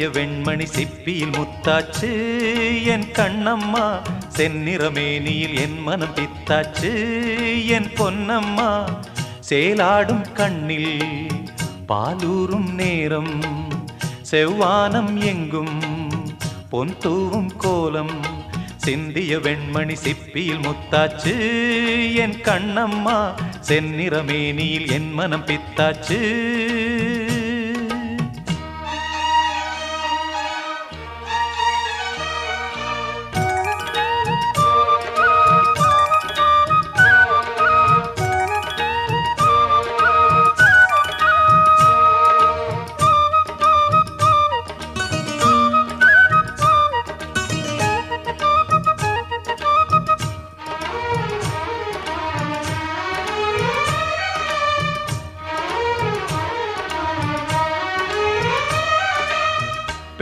சிந்திய வெண்மணி சிப்பியில் முத்தாச்சு என் கண்ணம்மா, செந்நிறமேனியில் என் மனம் பித்தாச்சு என் பொன்னம்மா. சேலாடும் கண்ணில் பாலூரும் நேரம், செவ்வானம் எங்கும் பொன் தூவும் கோலம். சிந்திய வெண்மணி சிப்பியில் முத்தாச்சு என் கண்ணம்மா, செந்நிறமேனியில் என் மனம் பித்தாச்சு.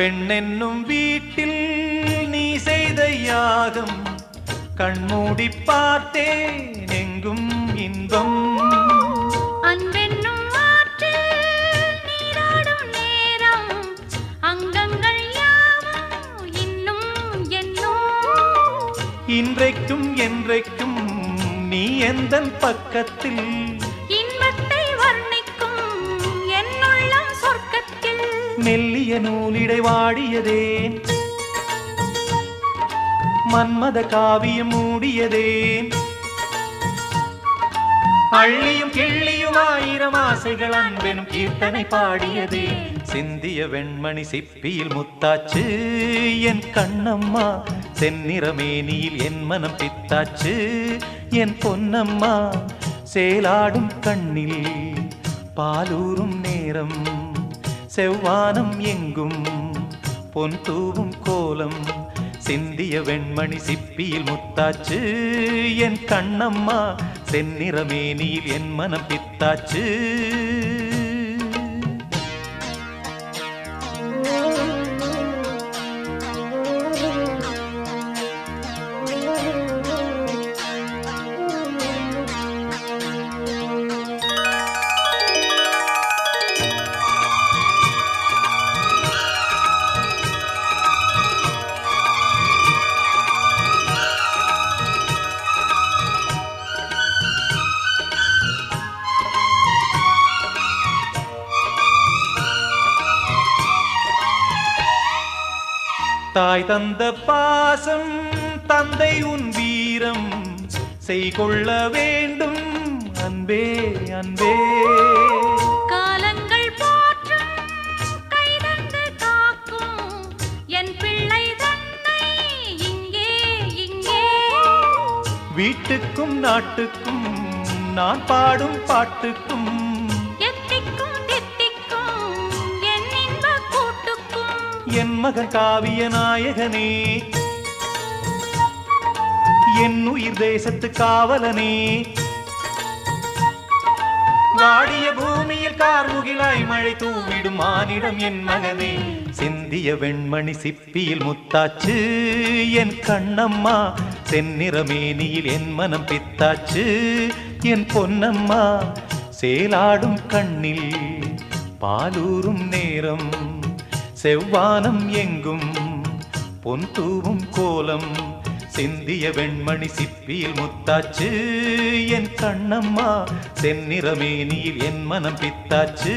பெண்ணென்னும் வீட்டில் நீ செய்த யாகம், கண்மூடி பார்த்தேன் எங்கும் இன்பம். அன்பென்னும் ஆற்றில் நீராடும் நேரம், அங்கங்கள் யாவும் இன்னும் என்னும். இன்றைக்கும் என்றைக்கும் நீ எந்தன் பக்கத்தில், இன்பத்தை வர்ணிக்கும் என்னுள்ளம் சொர்க்கத்தில். மெல்லிய நூலிடை வாடியதேன், மன்மத காவியம் மூடியதேன். அள்ளியும் கிள்ளியும் ஆயிரம் ஆசைகள் அன்பெனும் கீர்த்தனை பாடியதே. சிந்திய வெண்மணி சிப்பியில் முத்தாச்சு என் கண்ணம்மா, செந்நிறமேனியில் என் மனம் பித்தாச்சு என் பொன்னம்மா. சேலாடும் கண்ணில் பாலூரும் நேரம், செவ்வானம் எங்கும் பொன் தூவும் கோலம். சிந்திய வெண்மணி சிப்பியில் முத்தாச்சு என் கண்ணம்மா, செந்நிறமேனியில் என் மனம் பித்தாச்சு. தாய் தந்த பாசம் தந்தை உன் வீரம், செய்கொள்ள வேண்டும் அன்பே அன்பே. காலங்கள் போற்றும் கைதந்து காக்கும் என் பிள்ளை தன்னை இங்கே இங்கே. வீட்டுக்கும் நாட்டுக்கும் நான் பாடும் பாட்டுக்கும், என் மகன் காவிய நாயகனே, என் உயிர் தேசத்து காவலனே. வாடிய பூமியில் கார்முகிலாய் மழை தூவிடும் மானிடம் என் மகனே. சிந்திய வெண்மணி சிப்பியில் முத்தாச்சு என் கண்ணம்மா, செந்நிறமேனியில் என் மனம் பித்தாச்சு என் பொன்னம்மா. சேலாடும் கண்ணில் பாலூரும் நேரம், செவ்வானம் எங்கும் பொன் தூவும் கோலம். சிந்திய வெண்மணி சிப்பியில் முத்தாச்சு என் கண்ணம்மா, செந்நிறமேனியில் என் மனம் பித்தாச்சு.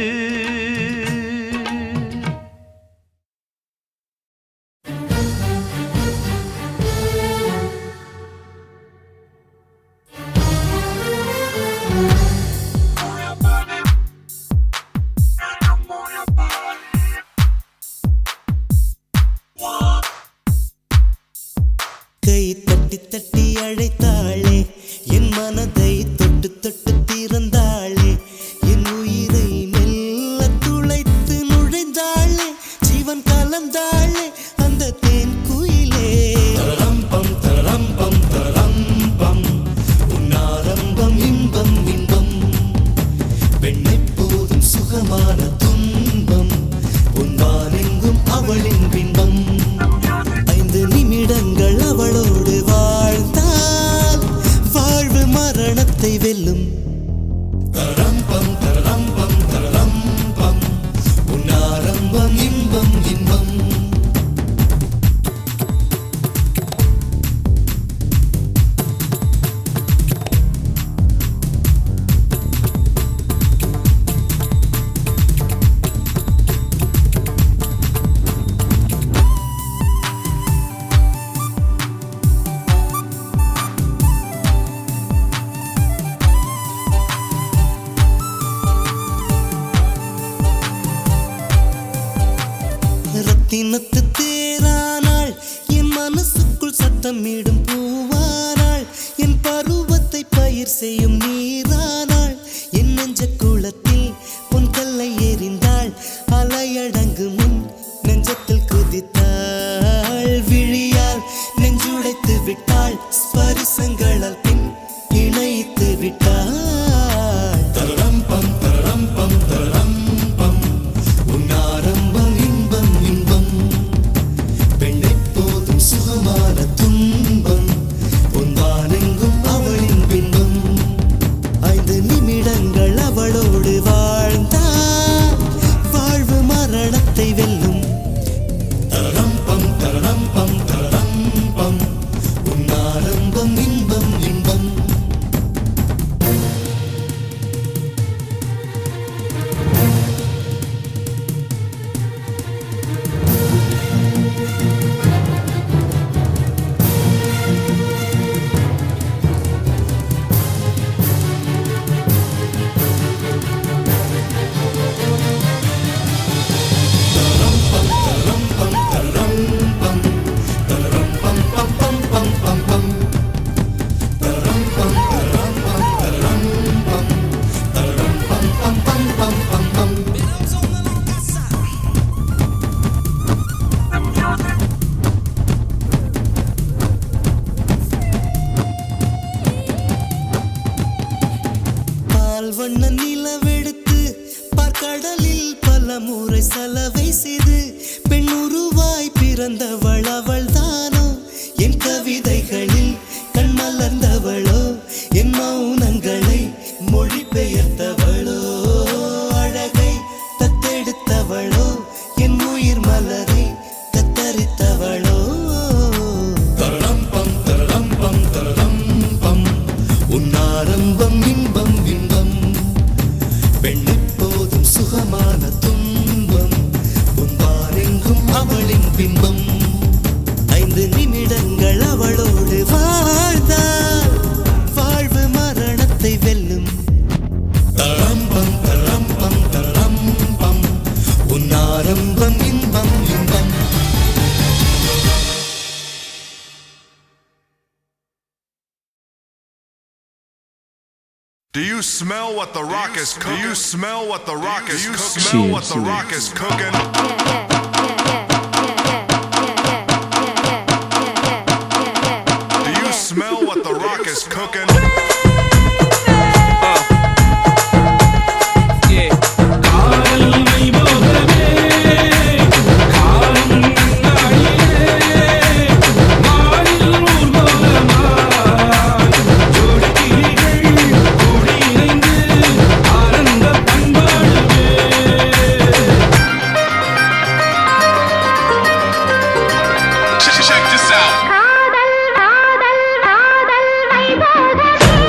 கை தட்டி தட்டி அழைத்தாளே, என் மனதை தொட்டு தொட்டு திறந்தாளே. என் உயிரை மெல்ல துளைத்து நுழைந்தாளே, ஜீவன் கலந்தாளே அந்த தேன் குயிலே. தரம்பம் தரம்பம் தரம்பம், உன்னாரம்பம் இன்பம் இன்பம். பெண்ணை போதும் சுகமான துன்பம், பொன்வானெங்கும் அவளின் பின்பம். 5 நிமிடங்கள் அவளோடு வாழ்ந்தால் வாழ்வு மரணத்தை வெல்லும். தரம்பம் தரம்பம் தரம்பம், உன்னாரம்பம் இன்பம் இன்பம். பயிர் செய்யும் நீரானாள் என் நெஞ்ச குளத்தில் பொன் கல்லை எறிந்தாள் அலையடங்கு முன் நெஞ்சத்தில் குதித்தாள் விழியால் நெஞ்சுடைத்து விட்டாள் ஸ்பரிசங்களால் பின் இணைத்து விட்டாள் தரம் பம் தரம் பம் தரம் பம் உன்னாரம்பம் இன்பம் இன்பம் பெண்ணை போதும் சுகமான துன்பம் பொன்வானெங்கும் அவளின் பின்பம் 5 நிமிடங்கள் அவளோடு வாழ்ந்தார் வாழ்வு மரணத்தை வெல்லும் தரம் பம் தரம் பம் தரம் பம் உன்னாரம்பம் இன்பம் இன்பம் வண்ண நிலவெடுத்து பார்க்கடலில் பல முறை சலவை செய்து பெண்ணுருவாய் பிறந்தவள் அவள் தானோ என் கவிதைகளில் கண் மலர்ந்தவளோ என் மௌனங்களை மொழிபெயர்த்தவளோ அழகை தத்தெடுத்தவளோ என் உயிர் மலரை கத்தரித்தவளோ தரம் பம் தரம் பம் தரம் பம் உன்னாரம்பம் இன்பம் இன்பம் பெண்ணை போதும் சுகமான துன்பம் பொன்வானெங்கும் அவளின் பின்பம் 5 நிமிடங்கள் அவளோடு வாழ்ந்தார் வாழ்வு மரணத்தை வெல்லும் தரம் பம் தரம் பம் தரம் பம் உன்னாரம்பம் இன்பம் இன்பம் Do you smell what the rock is cooking? Do you smell what the rock is cooking? Do you smell what the rock is cooking? Do you smell what the rock is cooking? காதல் காதல் காதல் வைபோகமே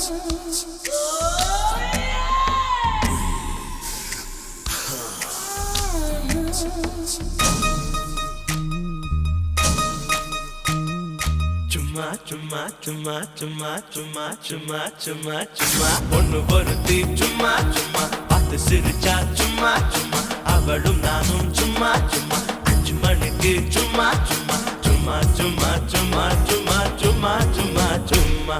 சும்மா சும்மா சும்மா சும்மா சும்மா சும்மா சும்மா சும்மா பொண்ணு பொருத்தி சும்மா சும்மா பார்த்து சிரிச்சா சும்மா சும்மா அவளும் நானும் சும்மா சும்மா 5 மணிக்கு சும்மா சும்மா சும்மா சும்மா சும்மா சும்மா சும்மா சும்மா சும்மா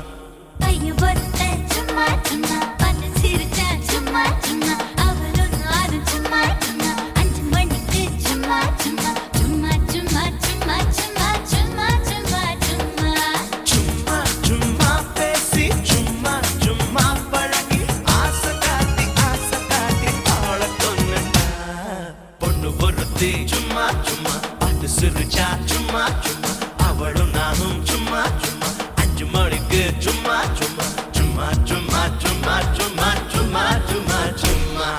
பைய பொறுத்த சும்மா சும்மா பார்த்து சிரிச்சா சும்மா சும்மா அவளும் நானும் சும்மா சும்மா 5 மணிக்கு சும்மா சும்மா சும்மா சும்மா சும்மா சும்மா சும்மா சும்மா சும்மா சும்மா சும்மா பேசி சும்மா சும்மா பழகி ஆசை காட்டி ஆள கொன்னுட்டா பொண்ணு பொருத்தி சும்மா சும்மா பார்த்து சிரிச்சா சும்மா சும்மா அவளும் நானும் சும்மா சும்மா 5 மணிக்கு சும்மா சும்மா சும்மா சும்மா சும்மா சும்மா சும்மா சும்மா சும்மா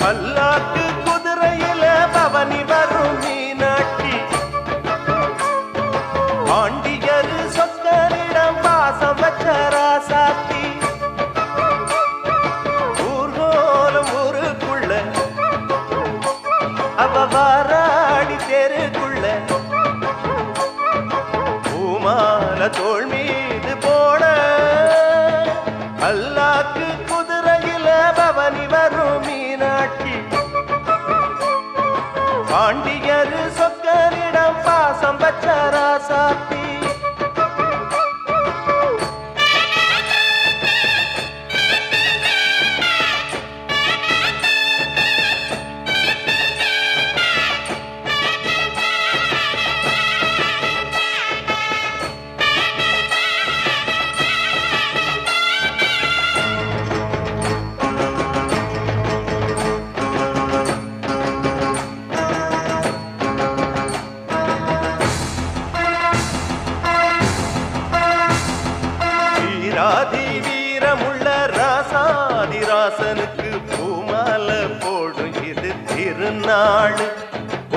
பல்லாக்கு குதிரையில பவனி வரும் மீனாட்சி பாண்டியரு சொக்கரிடம் பாசம் வச்ச ராசாத்தி ஊர்கோலம் ஊருக்குள்ள அவ வாராடி தெருக்குள்ள பூமால தோள் மீது போட பல்லாக்கு குதிரையில பவனி வரும் மீனாட்சி பாண்டியரு சொக்கரிடம் பாசம் வச்ச ராசாத்தி வீராதி வீரமுள்ள ராசாதிராசனுக்கு பூமால போடும் இது திருநாள்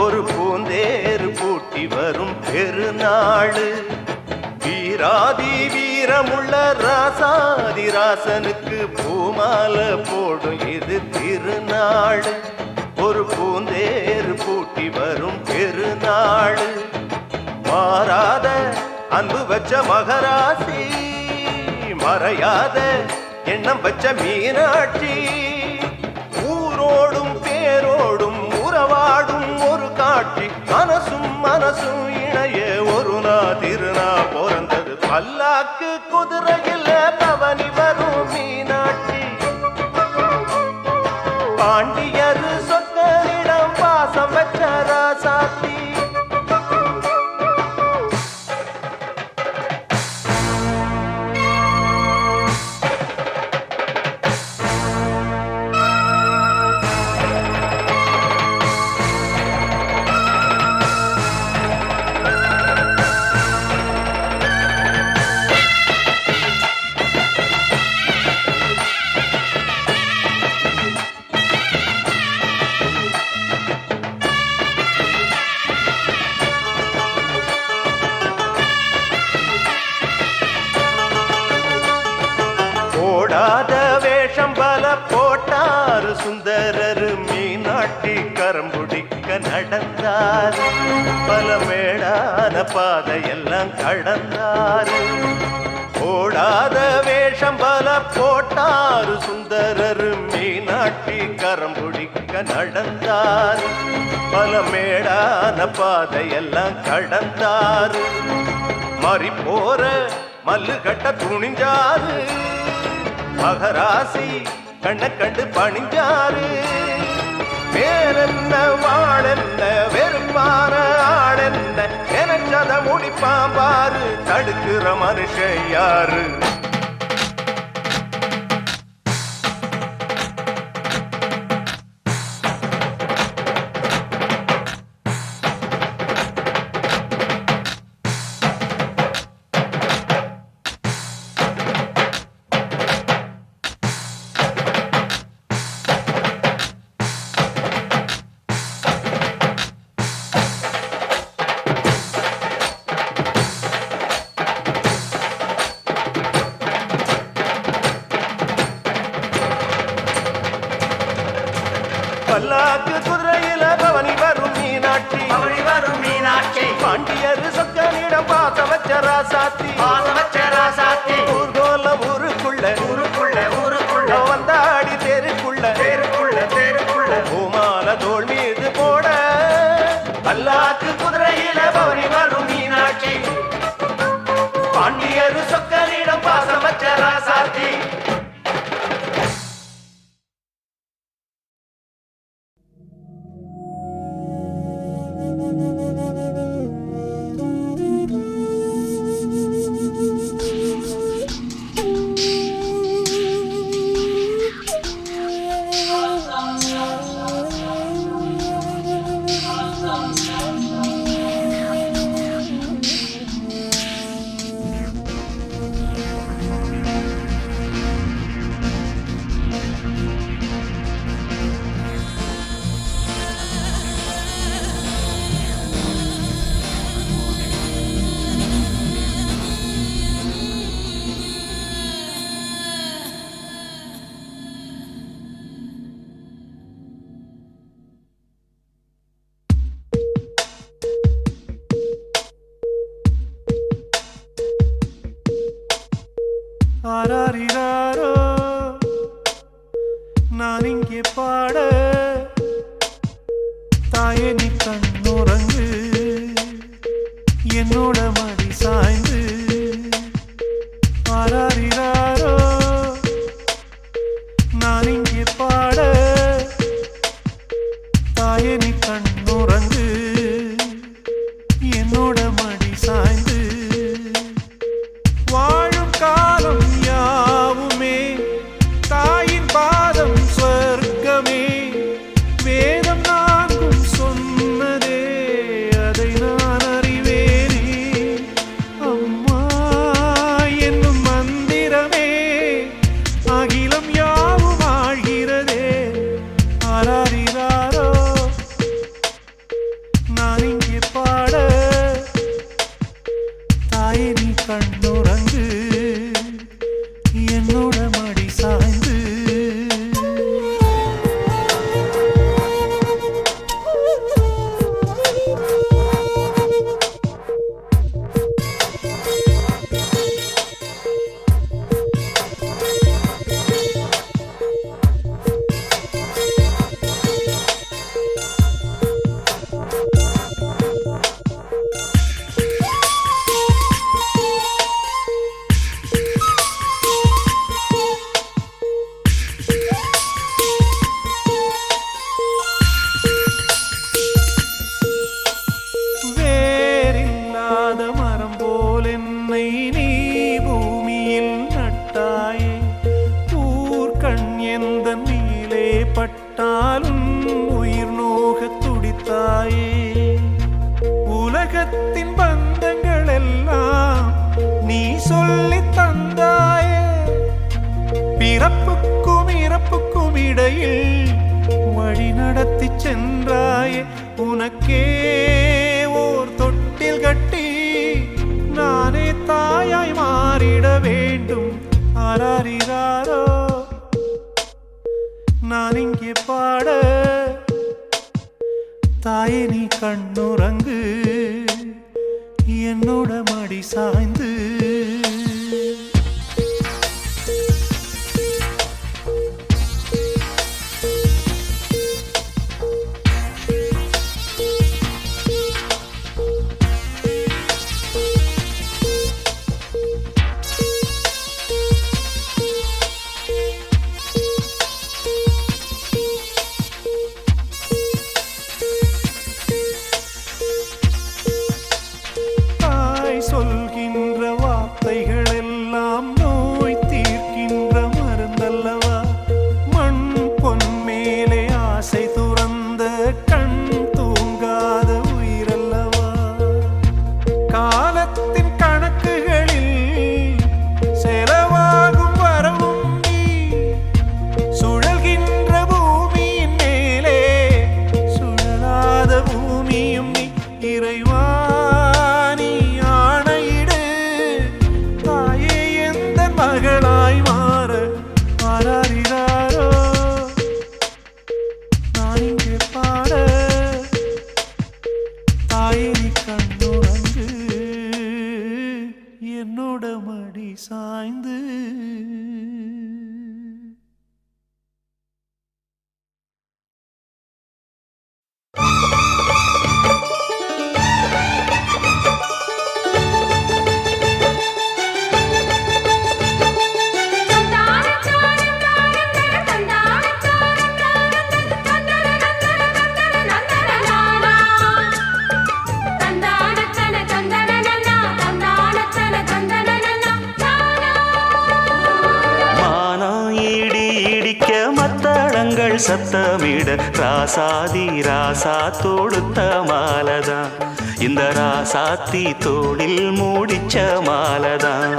ஒரு பூந்தேறு பூட்டி வரும் பெருநாள் வீராதி வீரமுள்ள ராசாதிராசனுக்கு பூமால போடும் இது திருநாள் ஒரு பூந்தேறு பூட்டி வரும் பெருநாள் மாறாத அன்பு வச்ச மகராசி மறையாத எண்ணம் வச்ச மீனாட்சி ஊரோடும் பேரோடும் உறவாடும் ஒரு காட்சி மனசும் மனசும் இணைய ஒரு திருநா பிறந்தது பல்லாக்கு குதிரையில் பவனி வரும் மீனாட்சி பாண்டியரு சொக்கரிடம் பாசம் வச்ச ராசாத்தி போடாத வேஷம் பல போட்டாரு சுந்தரரு மீனாட்டி கரம்புடிக்க நடந்தார் பல மேடான பாதையெல்லாம் கடந்தாரு போடாத வேஷம் பல போட்டாரு சுந்தரரு மீனாட்டி கரம்புடிக்க நடந்தார் பல மேடான பாதையெல்லாம் கடந்தாரு மாறி போற மல்லு கட்ட துணிஞ்சாரு மகராசி கண்ண கண்டு பணிஞ்சாரு வேறென்ன வாழென்ன வெறுப்பான ஆளென்ன எனச்சத முடிப்பாம்பாரு தடுக்கிற மனுஷன் யாரு பல்லாக்கு குதிரையில பவனி வரும் மீனாட்சி பாண்டியரு சொக்கனிடம் பாச வச்ச ராசாத்தி ஊர்கோல ஊருக்குள்ள வந்தாடி தெருக்குள்ள பூமால தோள் மீது போட பல்லாக்கு குதிரையில பவனி வரும் மீனாட்சி பாண்டியரு சொக்கனிடம் பாச வச்ச ராசாத்தி ஆராரிராரோ நான் இங்கே பாட தாயே நீ கண்ணுறங்கு என்னோட மடி சாய்ந்து ஆராரிராரோ நான் இங்கே பாட தாயே நீ கண்ணுறங்கு என்னோட மடி சாய்ந்து வாழும் காலம் யாவுமே தாயின் பாதம் சொர்க்கமே வேதம் நான்கும் சொன்னதே அதை நான் அறிவேனே அம்மா என்னும் மந்திரமே அகிலம் யாவும் ஆழ்கிறதே ஆராரிராரோ நான் இங்கே பாட தாயே நீ கண்ணுறங்கு என்னோட மடி சாய்ந்து வேறில்லாத மரம் போல் என்னை நீ பூமியில் நட்டாயே ஊர்கண் எந்த நீலே பட்டாலும் உயிர் நோக துடித்தாயே உலகத்தின் பந்தங்கள் எல்லாம் நீ சொல்லி தந்தாயே பிறப்புக்கும் இறப்புக்கும் இடையில் வழி நடத்தி சென்றாயே உனக்கே ஓர் தொட்டில் கட்டி நானே தாயாய் மாறிட வேண்டும் ஆராரிராரோ நான் இங்கே பாட தாயே நீ கண்ணுறங்கு என்னோட மடி சாய்ந்து தாய் சொல்கின்ற வார்த்தைகள் எல்லாம் நோய் தீர்க்கின்ற மருந்தல்லவா மண் பொன் மேலே ஆசை துறந்த கண் தூங்காத உயிரல்லவா காலத்தின் கணக்குகளில் செலவாகும் வரவும் நீ சுழல்கின்ற பூமியின் மேலே சுழலாத பூமியும் நீ இறைவா நீ ஆணையிடு தாயே எந்த மகளாய் மாற ஆராரிராரோ நான் இங்கே பாட தாயே நீ கண்ணுறங்கு என்னோட மடி சாய்ந்து சத்தமிட ராசாதி ராசா தொடுத்த மாலதான் இந்த ராசாத்தி தோளில் மூடிச்ச மாலதான்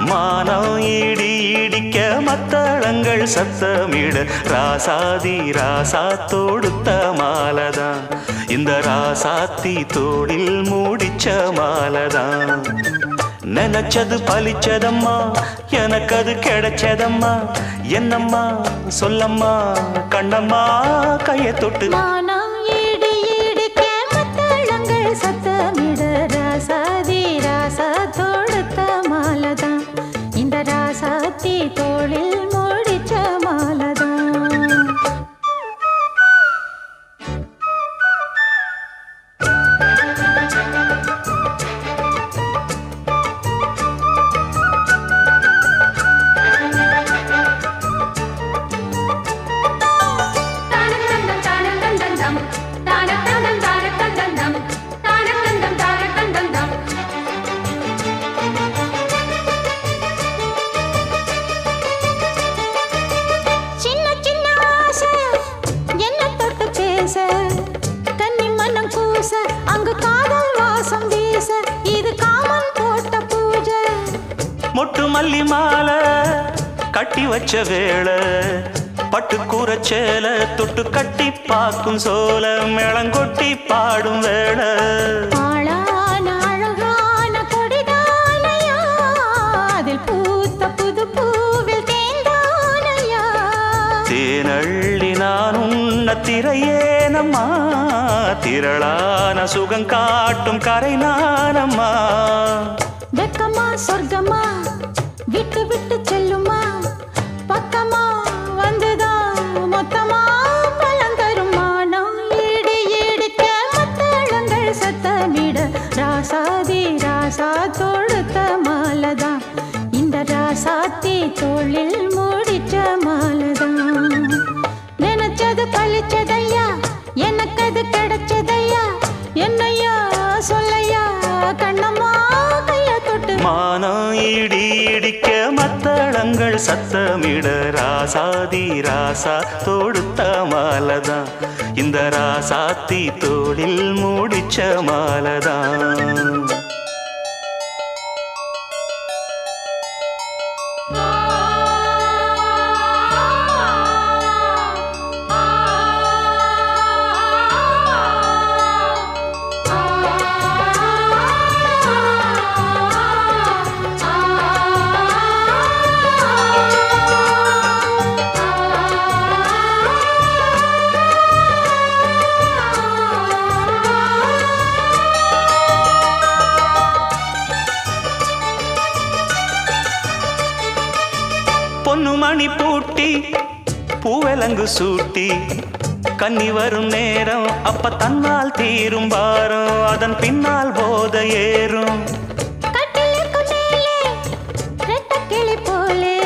மானம் இடி இடிக்க மத்தளங்கள் சத்தமிட ராசாதி ராசா தொடுத்த மாலதான் இந்த ராசாத்தி தோளில் மூடிச்ச மாலதான் நினைச்சது பலிச்சதம்மா எனக்கு அது கிடைச்சதம்மா என்னம்மா சொல்லம்மா கண்ணம்மா கையை தொட்டு மானம் இடி இடிக்க மத்தளங்கள் சத்தமிட ராசாதி ராசா தொடுத்த மாலதான் இந்த ராசாத்தி மல்லி மாலை கட்டி வச்ச வேளை பட்டுக்கூற சேல தொட்டு கட்டி பார்க்கும் சோல மேளங்கொட்டி பாடும் வேளை ஆளான அழகான கொடிதானையா அதில் பூத்த புது பூவில் தேந்தானையா தேனள்ளி நான் உன்ன திரையேனம்மா திரளான சுகம் காட்டும் கரை நானம்மா வெக்கமா சொர்க்கமா விட்டு விட்டு செல்லுமா பக்கமா வந்துதான் மொத்தமா பலம் தருமா நான் ஈடு ஈடுக்க மத்தளங்கள் சத்தமிட ராசாதி ராசா தொடுத்த மாலதான் இந்த ராசாத்தி தோளில் மூடிச்ச மாலதான் நினைச்சது பழிச்சதையா எனக்கு அது கிடைச்சதையா என்னையா சொல்லையா கண்ணம்மா கைய தொட்டு மானம் இடி இடிக்க மத்தளங்கள் சத்தமிட ராசாதி ராசா தொடுத்த மாலதான் இந்த ராசாத்தி தோளில் மூடிச்ச மாலதான் பொன்னு மணி பூட்டி பூவலங்கு சூட்டி கன்னி வரும் நேரம் அப்ப தன்னால் தீரும் பாரம் அதன் பின்னால் போத ஏறும் கட்டிலுக்கு மேலே ரெட்டக்கிளி போலே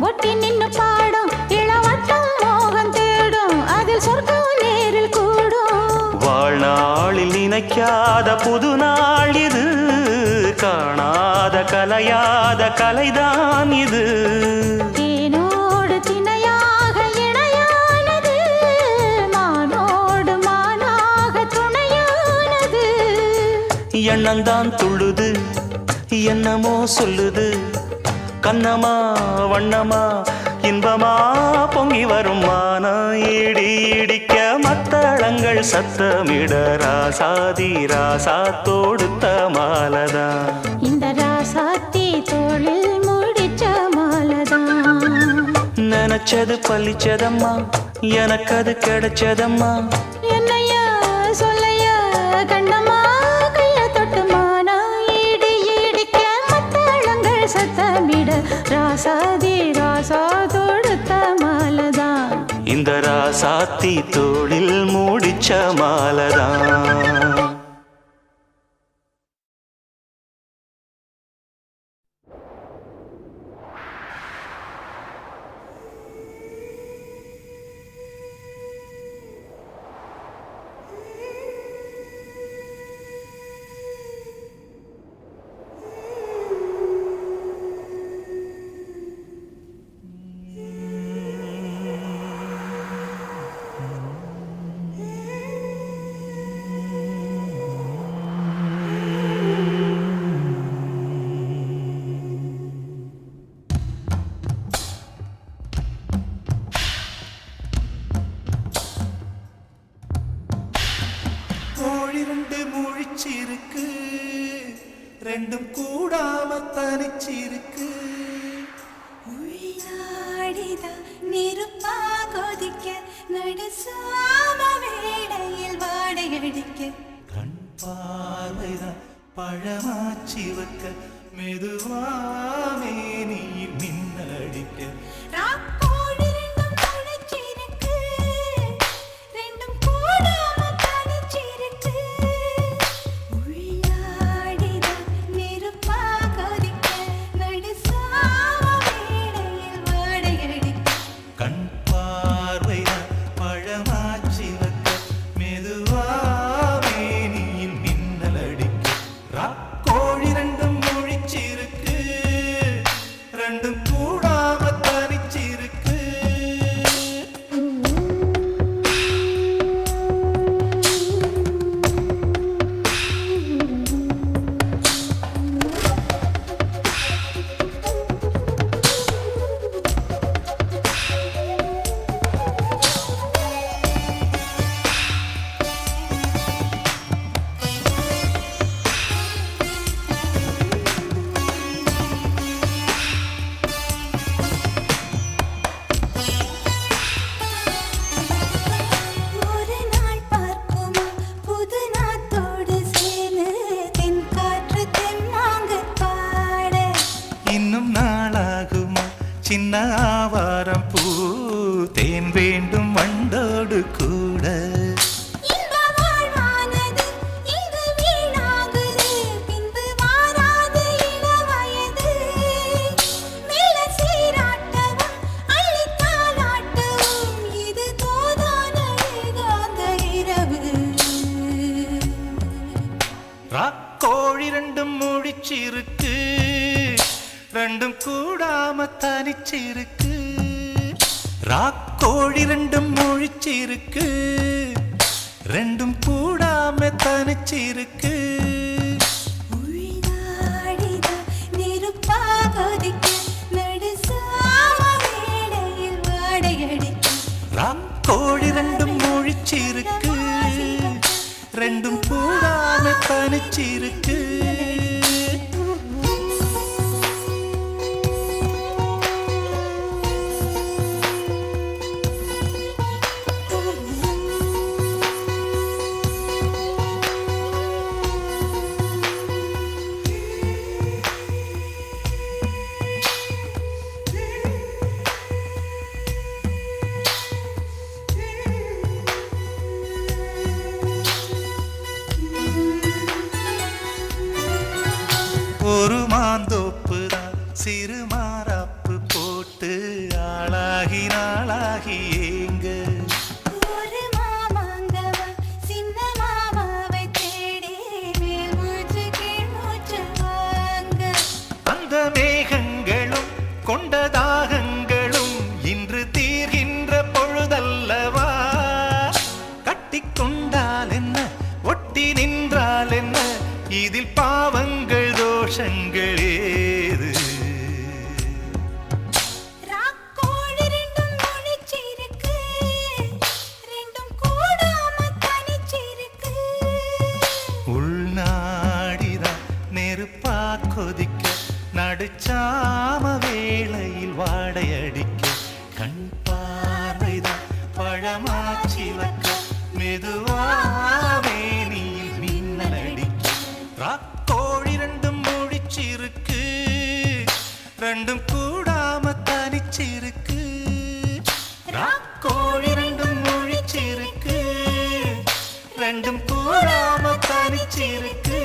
ஒட்டி நின்னு பாடும் இளவட்டம் மோகம் தேடும் அதில் சொர்க்கம் நேரில் கூடும் வாழ்நாளில் நினைக்காத புது நாள் இது காணாத கலையாத கலைதான் இது தேனோடு திணையாக இணையானது மானோடு மானாக துணையானது எண்ணந்தான் துள்ளுது என்னமோ சொல்லுது கண்ணமா வண்ணமா இன்பமா பொங்கி வரும் மானம் இடி இடிக்க மத்தளங்கள் சத்தமிட ராசாதி ராசா தொடுத்த மாலதான் இந்த ராசாத்தி தோளில் முடிச்ச மாலதான் நினைச்சது பழிச்சதம்மா எனக்கு அது கிடைச்சதம்மா என்னையா சொல்லையா கண்ணம்மா கைய தொட்டு மானா ஈடு ஈடிக்க மத்தளங்கள் சத்தமிட ராசாதி ராசா தொடுத்த மாலதான் இந்த ராசாத்தி தோளில் மூடிச்ச மாலதான் கோழிரண்டு முழிச்சிருக்கு ரெண்டும் கூடாம தனிச்சிருக்கு உள்ளாடிதான் நெருப்பா கொதிக்க நடுசாம வேளையில் வாடையடிக்க கண் பார்வைதான் பழமாச்சி வைக்க மெதுவாமே நீ மின்னடிக்க ராக்கோழி ரெண்டும் முளைச்சிருக்கு, ரெண்டும் கூடாம தனிச்சிருக்கு. உள்ளாடிதான் நெருப்பா கொதிக்க, நடுசாம வேளையில் வாடையடிக்க. கண் பார்வைதான் பழமாச்சி வைக்க மெதுவாமே நீ மின்னலடிக்க ராக்கோழி ரெண்டும் முழிச்சிருக்கு ரெண்டும் கூடாம சின்ன ஆவாரம் பூ தேன் வேண்டும் வண்டோடு கூட இந்த வாழ்வானது இங்கு வீணாகுது பின்பு மாறாத இளவயது மெல்ல சீராட்டவும் அள்ளித்தாலாட்டவும் இது தோதான ஏகாந்த இரவு ராக்கோழி ரெண்டும் முழிச்சிருக்கு ரெண்டும் கூடாம தனிச்சிருக்கு ராக்கோழி ரெண்டும் முழிச்சிருக்கு ரெண்டும் கூடாம தனிச்சிருக்கு உள்நாடித நெருப்பாக கொதிக்க நடுசாம வேளையில் வாடையடிக்க ராக்கோழி ரெண்டும் முழிச்சிருக்கு ரெண்டும் கூடாம தனிச்சிருக்கு ஒரு மாந்தோப்பு தான் சிறு மாறாப்பு போட்டு ஆளாகி நாளாகி ஏங்க ஒரு மாமாங்கவ சின்ன மாமாவை தேடி மேல் மூச்சு கீழ் மூச்சு வாங்க அந்த மேகங்களும் கொண்ட தாகங்களும் இன்று தீர்கின்ற பொழுதல்லவா கட்டிக்கொண்டால் என்ன ஒட்டி நின்றால் என்ன இதில் பாவங்கள் தோஷங்கள் ஏது ராக்கோழி ரெண்டும் முழிச்சிருக்கு ரெண்டும் கூடாம தனிச்சிருக்கு உள்நாடிதான் நெருப்பா கொதிக்க நடுச்சாம வேளையில் வாடையடிக்க கண் பார்வைதான் பழமாச்சி வைக்க மெதுவாவே நீல் மின்னல் அடிக்க ராக்கோழி ரெண்டும் முழிச்சிருக்கு ரெண்டும் கூடாம தனிச்சிருக்கு ராக்கோழி ரெண்டும் முழிச்சிருக்கு ரெண்டும் கூடாம தனிச்சிருக்கு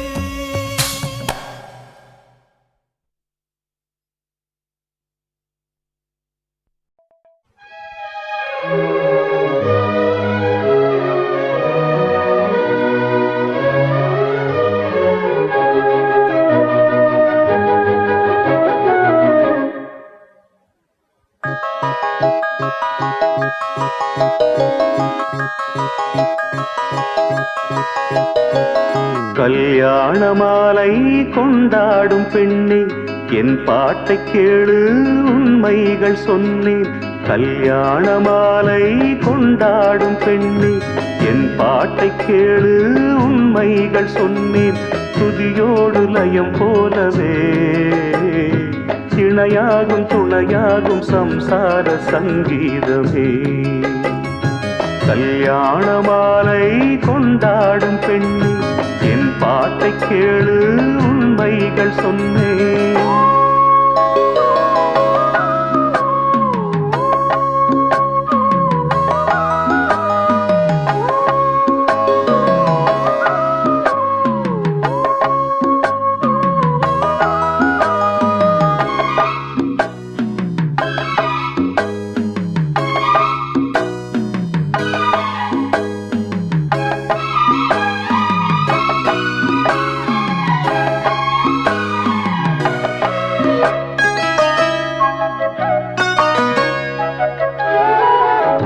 கல்யாண மாலை கொண்டாடும் பெண்ணே என் பாட்டை கேளு உண்மைகள் சொன்னேன் கல்யாண மாலை கொண்டாடும் பெண்ணே என் பாட்டை கேளு உண்மைகள் சொன்னேன் துதியோடு லயம் போலவே இணையாகும் துணையாகும் சம்சார சங்கீதமே கல்யாண மாலை கொண்டாடும் பெண்ணே என் பாட்டை கேளு உண்மைகள் சொன்னேன்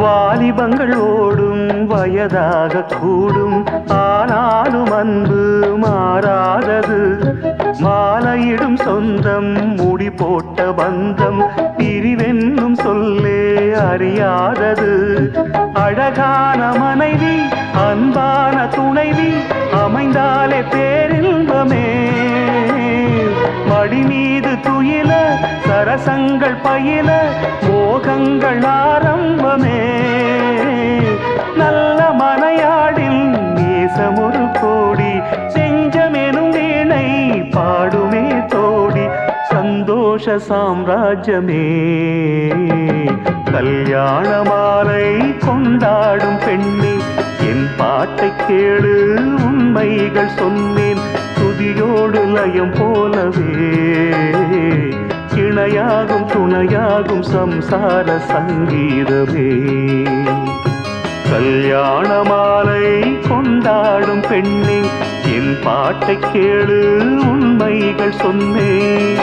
வாலிபங்கள் ஓடும் வயதாக கூடும் ஆனாலும் அன்பு மாறாதது மாலையிடும் சொந்தம் முடி போட்ட பந்தம் பிரிவென்னும் சொல்லே அறியாதது அழகான மனைவி அன்பான துணைவி அமைந்தாலே பேரின்பமே மடி மீது துயில சரசங்கள் பயில மோகங்கள் ஆரம்பமே நல்ல மனையாடில் நேசமொரு கோடி செஞ்சமெனும் வீணை பாடுமே தோடி சந்தோஷ சந்தோஷ சாம்ராஜ்யமே கல்யாண மாலை கொண்டாடும் பெண்ணே என் பாட்டை கேளு உண்மைகள் சொன்னேன் துதியோடு லயம் போலவே இணையாகும் துணையாகும் சம்சார சங்கீதமே கல்யாண மாலை கொண்டாடும் பெண்ணே என் பாட்டை கேளு உண்மைகள் சொன்னேன்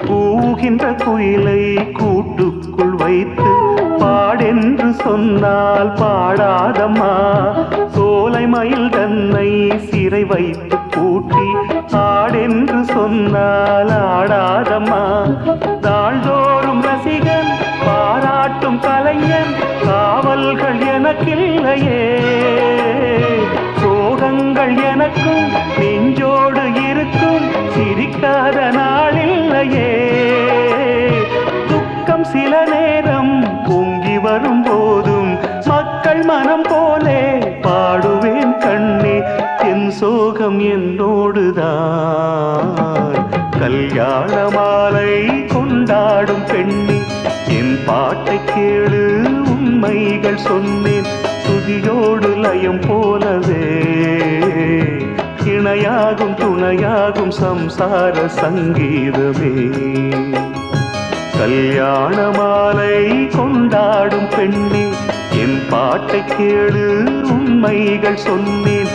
கூகின்ற குயிலை கூட்டுக்குள் வைத்து பாடென்று சொன்னால் பாடாதம்மா சோலை மயில் தன்னை சிறை வைத்து பூட்டி ஆடென்று சொன்னால் ஆடாதம்மா நாள்தோறும் ரசிகன் பாராட்டும் கலைஞன் காவல்கள் எனக்கில்லையே சோகங்கள் எனக்கும் நெஞ்சோடு இருக்கும் சிரிக்காத நாளில்லையே துக்கம் சில நேரம் பொங்கி வரும் போதும் மக்கள் மனம் போலே பாடுவேன் கண்ணே என் சோகம் என்னோடுதான் கல்யாண மாலை கொண்டாடும் பெண்ணே என் பாட்டை கேளு உண்மைகள் சொன்னேன் துதியோடு லயம் போலவே இணையாகும் துணையாகும் சம்சார சங்கீதமே கல்யாண மாலை கொண்டாடும் பெண்ணே என் பாட்டை கேளு உண்மைகள் சொன்னேன்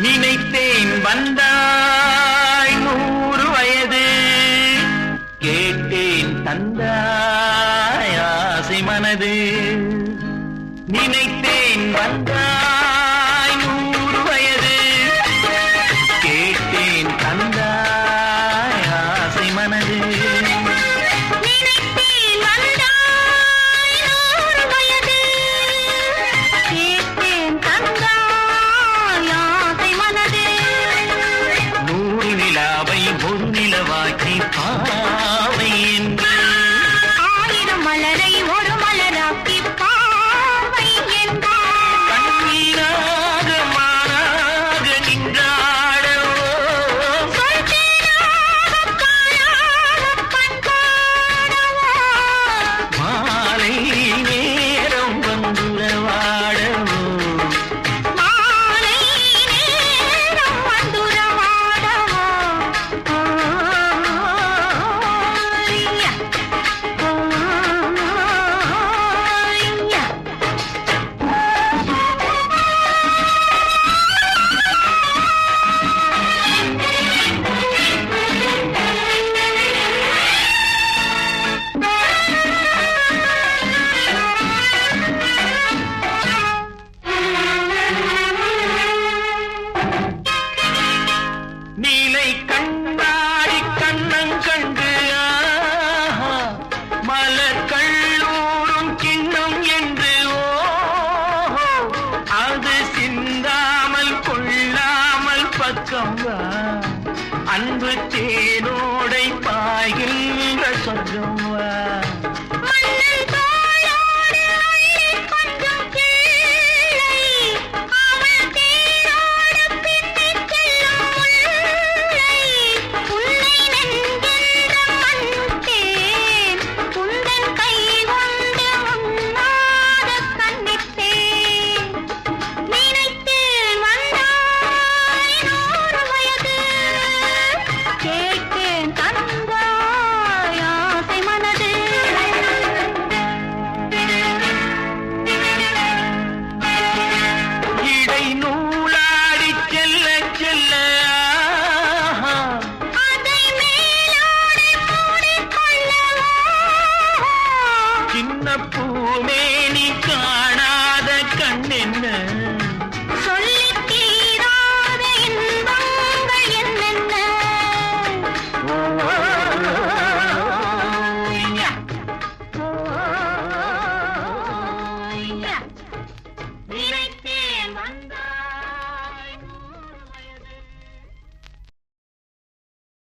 நினைத்தேன் வந்தாய் 100 வயது கேட்டேன் தந்தாய் ஆசை மனது நினைத்தேன் வந்தாய் 100 வயது கேட்டேன் தந்தாய் ஆசை மனது ஒரு நிலவாக்கி பாவை என்று 1000 மலரை ஒரு மலராக்கி பாவை என்று கண்ணீராக மாறாக நின்றாடோ மாலை நேரம் வந்துரவாடவோ நீலை கண்டாடி கண்ணங் கண்டு மலர் கள்ளூரும் கிண்ணம் என்று அது சிந்தாமல் கொள்ளாமல் பக்கம் வா அன்பு தேனோடை பாய்கின்ற சொர்க்கம் வா கேட்டேன் தந்தாய் ஆசை மனது வந்த